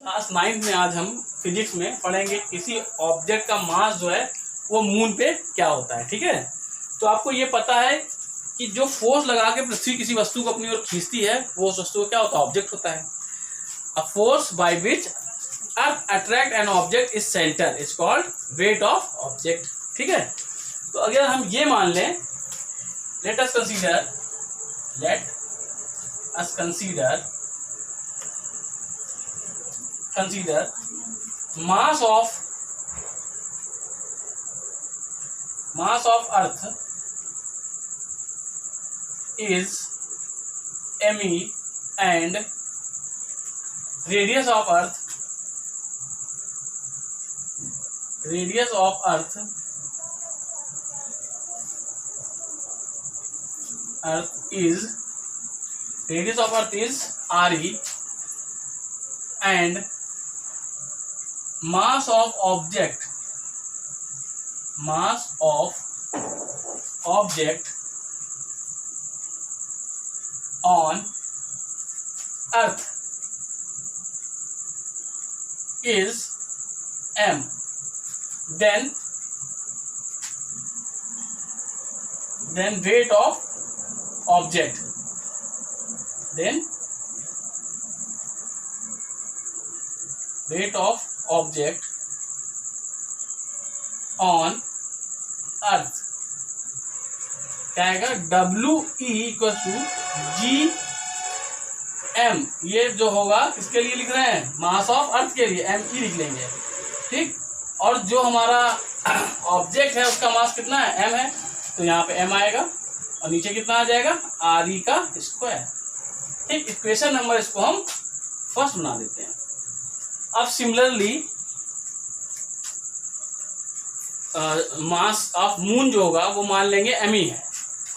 Class 9 में आज हम फिजिक्स में पढ़ेंगे किसी ऑब्जेक्ट का मास जो है वो मून पे क्या होता है। ठीक है, तो आपको ये पता है कि जो फोर्स लगा के पृथ्वी किसी वस्तु को अपनी ओर खींचती है वो उस वस्तु को क्या होता है, ऑब्जेक्ट होता है। A force by which earth attract an object is centre is called wait of object. ठीक है, तो अगर हम ये मान लें, let us consider mass of earth is me and radius of earth is re, and mass of object on earth is m, then weight of object on अर्थ क्या आएगा, WE=GM। ये जो होगा किसके लिए लिख रहे हैं, मास ऑफ अर्थ के लिए, ME लिख लेंगे। ठीक, और जो हमारा ऑब्जेक्ट है उसका मास कितना है, M है, तो यहाँ पे M आएगा और नीचे कितना आ जाएगा, RE का स्क्वायर। ठीक, इक्वेशन नंबर इसको हम फर्स्ट बना देते हैं। अब सिमिलरली मास ऑफ मून जो होगा वो मान लेंगे ME है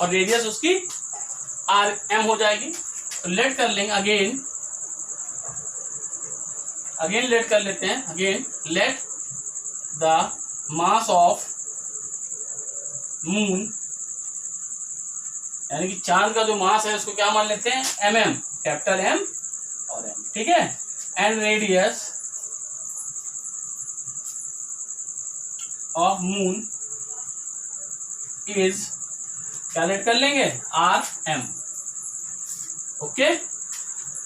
और रेडियस उसकी RM हो जाएगी। तो लेट कर लेंगे अगेन लेट कर लेते हैं, let the mass of moon, यानी कि चांद का जो मास है उसको क्या मान लेते हैं, MM, कैपिटल M और M। ठीक है, and radius of moon is, calculate कर लेंगे, RM। ओके,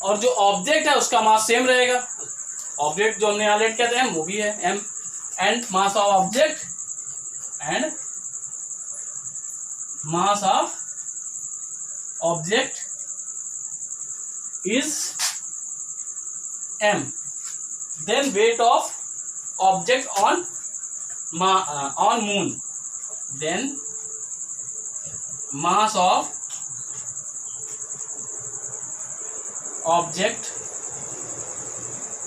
और जो ऑब्जेक्ट है उसका मास सेम रहेगा, ऑब्जेक्ट जो हमने यहाँ लेट किया था M, वो भी है M, and mass of object is M, then weight of object on moon, then mass of object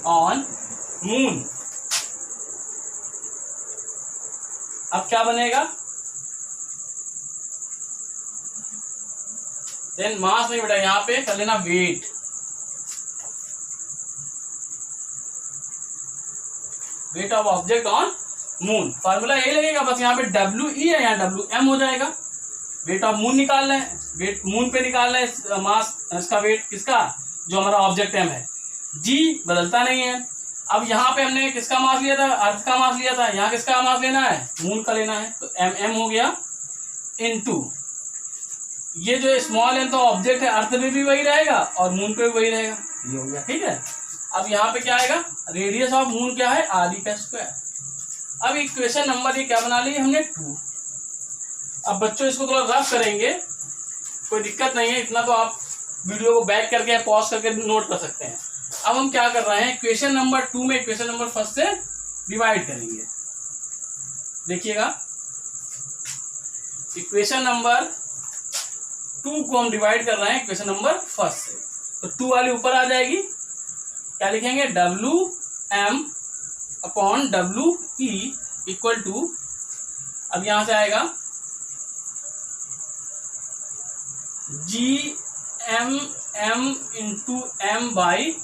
on moon। अब क्या बनेगा, देन मास नहीं बेटा, यहां पे कर लेना wait of object on moon. Formula यही लगेगा, बस यहाँ पे WE है, यहाँ WM हो जाएगा। वेट ऑफ मून निकालना है, वेट मून पे निकालना है, मास इसका वेट किसका, जो हमारा ऑब्जेक्ट M है। G बदलता नहीं है। अब यहाँ पे हमने किसका मास लिया था, अर्थ का मास लिया था, यहाँ किसका मास लेना है, मून का लेना है, तो MM हो गया इनटू ये जो स्मॉल m तो ऑब्जेक्ट है, अर्थ में भी वही रहेगा और मून पे भी वही रहेगा, ये हो गया। ठीक है, अब यहाँ पे क्या आएगा, रेडियस ऑफ मून क्या है, RE का स्क्वायर। अब इक्वेशन नंबर ये क्या बना ली हमने, 2। अब बच्चों इसको थोड़ा रफ करेंगे, कोई दिक्कत नहीं है, इतना तो आप वीडियो को बैक करके पॉज करके नोट कर सकते हैं। अब हम क्या कर रहे हैं, इक्वेशन नंबर 2 में इक्वेशन नंबर फर्स्ट से डिवाइड करेंगे। देखिएगा, इक्वेशन नंबर 2 को हम डिवाइड कर रहे हैं इक्वेशन नंबर फर्स्ट से, तो 2 वाली ऊपर आ जाएगी, क्या लिखेंगे, WM upon WE equal to, अब यहां से आएगा GMM into M by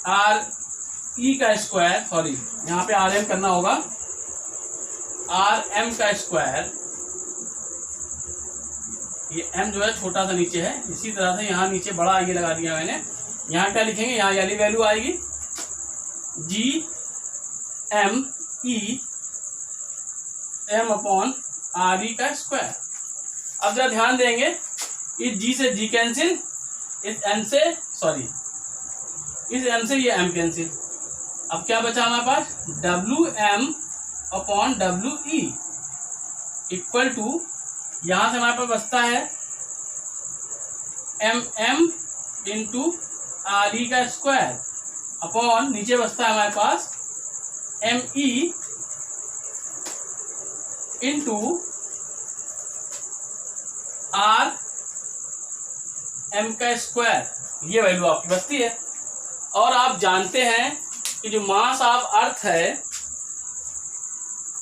RE का स्क्वायर, सॉरी यहाँ पे RM करना होगा, RM का स्क्वायर, ये M जो है छोटा सा नीचे है, इसी तरह से यहाँ नीचे बड़ा ये लगा दिया मैंने। यहाँ क्या लिखेंगे, यहाँ वाली वैल्यू आएगी G M E M upon R E का स्क्वायर। अब जरा ध्यान देंगे, इस जी से जी कैंसिल, इस एम से सॉरी इस एम से ये एम कैंसिल। अब क्या बचा हमारे पास, W M upon W E equal to, यहां से हमारे पास बचता है M M into R E का स्क्वायर अपॉन नीचे बचता है हमारे पास M E into R M का स्क्वायर। ये वैल्यू आपकी बचती है। और आप जानते हैं कि जो मास ऑफ अर्थ है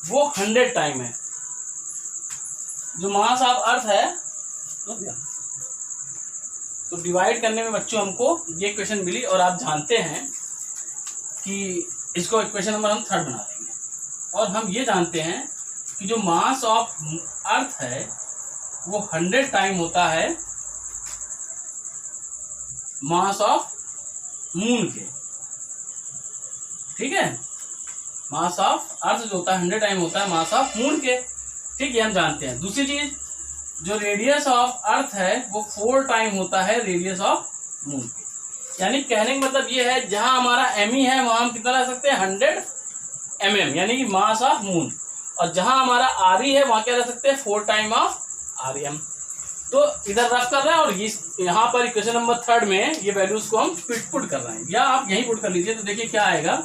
वो 100 टाइम है। जो मास ऑफ अर्थ है तो डिवाइड करने में बच्चों हमको ये इक्वेशन मिली, और आप जानते हैं कि इसको इक्वेशन नंबर हम 3 बना देंगे। और हम ये जानते हैं कि जो मास ऑफ अर्थ है वो 100 टाइम होता है मास ऑफ मून के। ठीक है, मास ऑफ अर्थ जो होता है 100 टाइम होता है मास ऑफ मून के। ठीक है, हम जानते हैं। दूसरी चीज, जो रेडियस ऑफ अर्थ है वो 4 टाइम होता है रेडियस ऑफ मून के। यानी कहने का मतलब ये है, जहां हमारा एम ई है वहां हम कितना ला सकते हैं 100 mm, यानी कि मास ऑफ मून। और जहां हमारा आर ई है वहां क्या रह सकते हैं 4 टाइम ऑफ आर एम। तो इधर रफ कर रहे हैं, और यहाँ पर इक्वेशन नंबर 3 में ये वैल्यूज को हम पुट कर रहे हैं, या आप यहीं पुट कर लीजिए। तो देखिए क्या आएगा,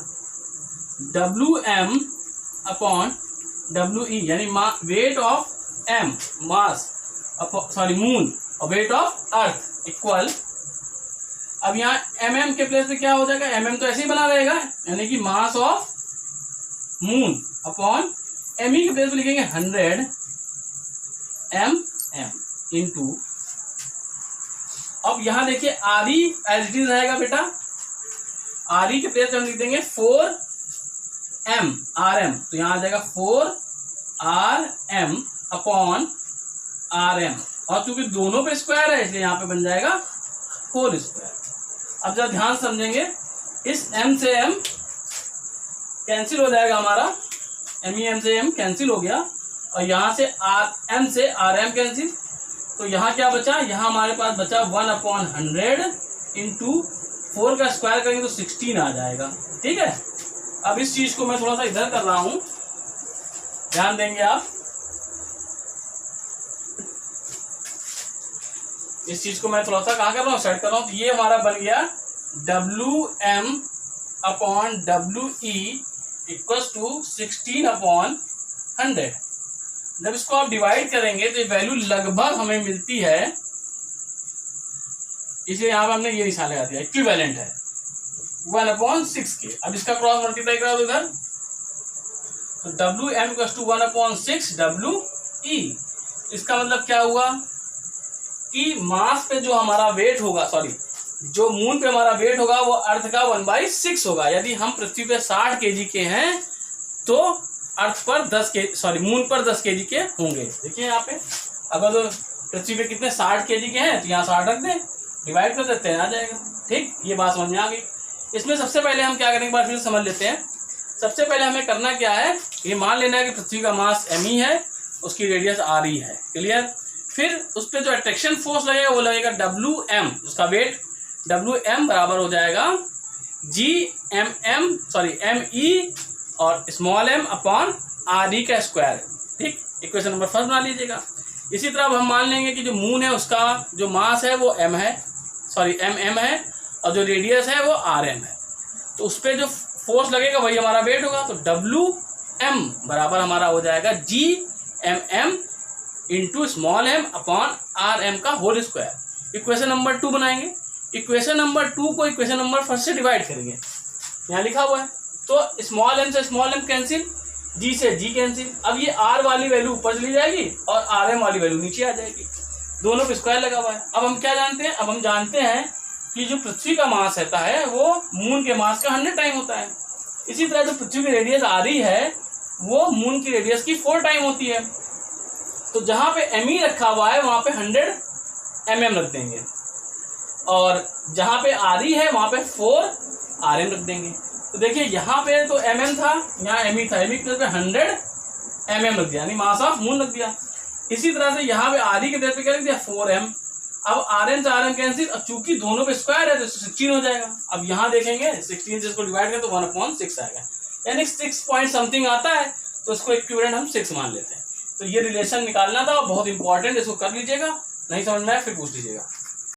W M upon W E यानी weight of M mass sorry moon और वेट ऑफ अर्थ इक्वल। अब यहाँ एम एम के प्लेस पे क्या हो जाएगा, एम एम तो ऐसे ही बना रहेगा, यानी कि mass of moon upon M E के प्लेस पे लिखेंगे 100 एम एम इंटू। अब यहां देखिए R E as it is रहेगा बेटा, आर ई के प्लेस पे हम लिख देंगे 4 एम आर एम, तो यहां आ जाएगा 4 R M upon R M, और चूंकि दोनों पे स्क्वायर है इसलिए यहां पे बन जाएगा 4 स्क्वायर। अब जरा ध्यान समझेंगे, इस m से m कैंसिल हो जाएगा हमारा, एम ई एम से m कैंसिल हो गया, और यहां से m से rm कैंसिल। तो यहाँ क्या बचा, यहाँ हमारे पास बचा 1/100 इंटू 4 का स्क्वायर करेंगे तो 16 आ जाएगा। ठीक है, अब इस चीज को मैं थोड़ा सा इधर कर रहा हूं, ध्यान देंगे आप। इस चीज को मैं थोड़ा सा कहाँ कर रहा हूँ, सेट कर रहा हूँ। तो ये हमारा बन गया W M upon W E equals to 16/100। जब इसको आप डिवाइड करेंगे तो ये वैल्यू लगभग हमें मिलती है, इसलिए यहां पर हमने ये निशान लगा दिया, इक्विवेलेंट है 1/6 के। अब इसका क्रॉस मल्टीप्लाई करा दो इधर, तो W M equals to 1/6 W E. इसका मतलब क्या हुआ कि मास पे जो हमारा वेट होगा, सॉरी जो मून पे हमारा वेट होगा वो अर्थ का 1/6 होगा। यदि हम पृथ्वी पे 60 kg के हैं तो अर्थ पर 10 के सॉरी मून पर 10 kg के होंगे। देखिए यहाँ पे, अगर तो पृथ्वी पे कितने 60 kg के हैं तो यहाँ 60 रख दें, डिवाइड कर देते हैं, आ जाएगा। ठीक, ये बात समझ में आ गई। इसमें सबसे पहले हम क्या करेंगे, एक बार फिर समझ लेते हैं। सबसे पहले हमें करना क्या है, ये मान लेना है कि पृथ्वी का मास एम ई है, उसकी रेडियस आर ई है, क्लियर। फिर उस पर जो अट्रैक्शन फोर्स लगेगा वो लगेगा डब्ल्यू एम, उसका वेट डब्ल्यू एम बराबर हो जाएगा G M M sorry M E और small M upon R E का स्क्वायर। ठीक, इक्वेशन नंबर 1 बना लीजिएगा। इसी तरह अब हम मान लेंगे कि जो मून है उसका जो मास है वो एम है, सॉरी एम एम है, और जो रेडियस है वो आर एम है। तो उस पर जो फोर्स लगेगा वही हमारा वेट होगा। तो डब्ल्यू एम बराबर हमारा हो जाएगा G M M into small M upon R M का होल स्क्वायर। इक्वेशन नंबर 2 बनाएंगे। इक्वेशन नंबर 2 को इक्वेशन नंबर 1 से डिवाइड करेंगे, यहाँ लिखा हुआ है। तो स्मॉल एम से स्मॉल एम कैंसिल, जी से जी कैंसिल। अब ये आर वाली वैल्यू ऊपर चली जाएगी और आर एम वाली वैल्यू नीचे आ जाएगी, दोनों पे स्क्वायर लगा हुआ है। अब हम क्या जानते हैं, अब हम जानते हैं कि जो पृथ्वी का मास रहता है वो मून के मास का 100 टाइम होता है। इसी तरह जो पृथ्वी की रेडियस आ रही है वो मून की रेडियस की 4 टाइम होती है। तो जहां पे एम ई रखा हुआ है वहां पे 100 mm रख देंगे, और जहां पे आर ई है वहां पे 4 RM रख देंगे। तो देखिए यहाँ पे तो mm था, यहाँ me था, me के पे 100 mm रख दिया, यानी मास ऑफ मून रख दिया। इसी तरह से यहाँ पे आधी के प्लेस पे क्या रख दिया 4m। अब Rn से Rm कैंसिल, अब चूंकि दोनों पे स्क्वायर है तो 16 हो जाएगा। अब यहाँ देखेंगे 16 जिसको डिवाइड करें तो 1/6 आएगा, यानी 6 पॉइंट समथिंग आता है, तो इसको इक्विवेलेंट हम 6 मान लेते हैं। तो ये रिलेशन निकालना था, बहुत इंपॉर्टेंट, इसको कर लीजिएगा, नहीं समझ में आया फिर पूछ लीजिएगा।